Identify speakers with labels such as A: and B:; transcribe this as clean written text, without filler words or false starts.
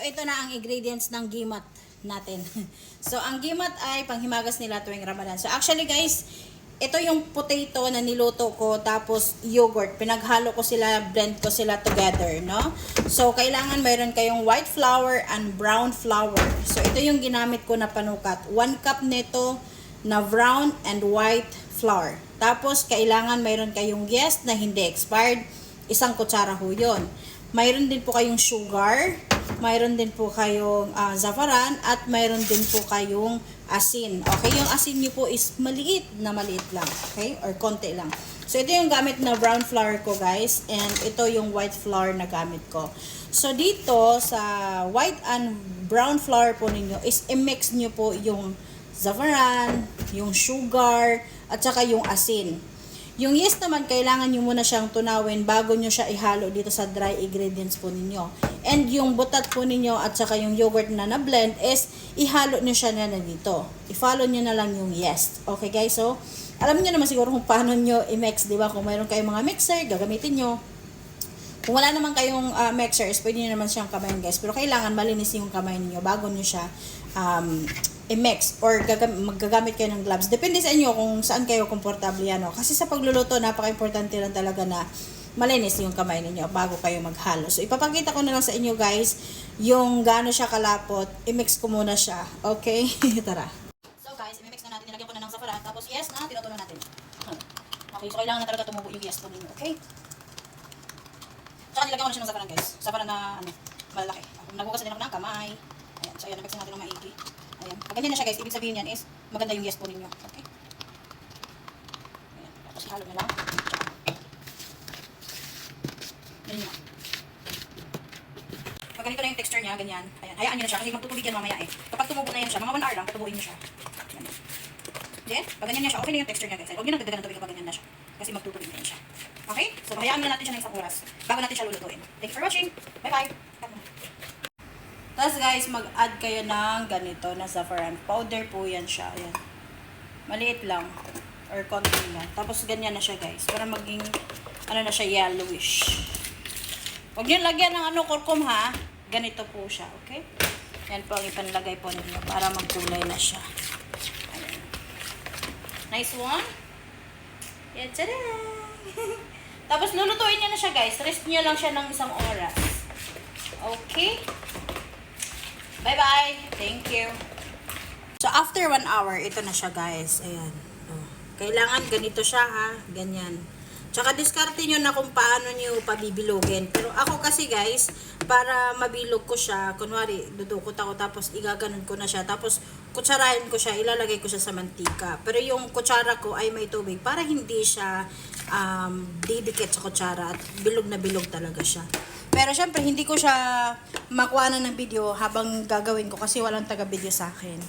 A: ito na ang ingredients ng gimat natin. So, ang gimat ay panghimagas nila tuwing Ramadan. So, actually guys, ito yung potato na niluto ko, tapos yogurt. Pinaghalo ko sila, blend ko sila together, no? So, kailangan mayroon kayong white flour and brown flour. So, ito yung ginamit ko na panukat. 1 cup nito na brown and white flour. Tapos, kailangan mayroon kayong yeast na hindi expired. 1 kutsara ho yun. Mayroon din po kayong sugar, mayroon din po kayong saffron, at mayroon din po kayong asin. Okay, yung asin nyo po is maliit lang. Okay, or konti lang. So, ito yung gamit na brown flour ko guys, and ito yung white flour na gamit ko. So, dito sa white and brown flour po ninyo is i-mix nyo po yung saffron, yung sugar, at saka yung asin. Yung yeast naman, kailangan nyo muna siyang tunawin bago nyo siya ihalo dito sa dry ingredients po ninyo. And yung butat po ninyo at saka yung yogurt na na-blend is ihalo nyo siya na dito. I-follow nyo na lang yung yeast. Okay guys, so alam nyo naman siguro kung paano nyo i-mix, di ba? Kung mayroon kayong mga mixer, gagamitin nyo. Kung wala naman kayong mixers, pwede nyo naman siyang kamayin guys. Pero kailangan malinis yung kamay niyo bago nyo siya i-mix, or magagamit kayo ng gloves. Depende sa inyo kung saan kayo komportable yan. No? Kasi sa pagluluto, napaka-importante lang talaga na malinis yung kamay ninyo bago kayo maghalo. So, ipapakita ko na lang sa inyo guys yung gaano siya kalapot. I-mix ko muna siya. Okay? Tara. So guys, i-mix na natin. Nilagyan ko na ng saffron. Tapos yes na, tinutunan natin. Okay, so kailangan na talaga tumubo yung yes po ninyo. Okay? Tsaka nilagyan ko na siya ng saffron guys. Saffron na malalaki. Naghugas din ako ng kamay. Ayan, so ayan, nabiksin natin ng maigi. Ayan, pag ganyan na siya guys, ibig sabihin yan is maganda yung yes po ninyo. Okay? Ayan, tapos halo na lang. Ganyan. Pag ganito na yung texture niya, ganyan. Ayan, hayaan nyo na siya kasi magtutubig yan mamaya eh. Kapag tumubo na yan siya, mga 1 hour lang, patubuin nyo siya. Ayan. Then, pag ganyan niya siya, okay na yung texture niya guys. Huwag nyo nang dagdagan ng tubig kapag ganyan na siya. Kasi magtutubig na yan siya. Okay? So, hayaan muna natin siya ng 1 oras bago natin siya lulutuin. Thank you for watching. Bye-bye. Tapos guys, mag-add kayo ng ganito na saffron powder po yan siya. Ayan. Maliit lang. Or konti lang. Tapos ganyan na siya guys. Para maging, na siya, yellowish. Huwag nyo lagyan ng kurkum ha. Ganito po siya. Okay? Yan po ang ipanlagay po ninyo para magkulay na siya. Ayan. Nice one. Yan, tada! Tapos lulutuin nyo na siya guys. Rest nyo lang siya ng 1 oras. Okay? Bye-bye. Thank you. So, after 1 hour, ito na siya, guys. Ayan. Oh. Kailangan ganito siya, ha? Ganyan. Tsaka, diskarte nyo na kung paano nyo pabibilogin. Pero ako kasi, guys, para mabilog ko siya, kunwari, dudukot ako, tapos igaganon ko na siya. Tapos, kutsarahin ko siya, ilalagay ko siya sa mantika. Pero yung kutsara ko ay may tubig para hindi siya didikit sa kutsara at bilog na bilog talaga siya. Pero syempre, hindi ko siya makuha na ng video habang gagawin ko kasi walang taga-video sa akin.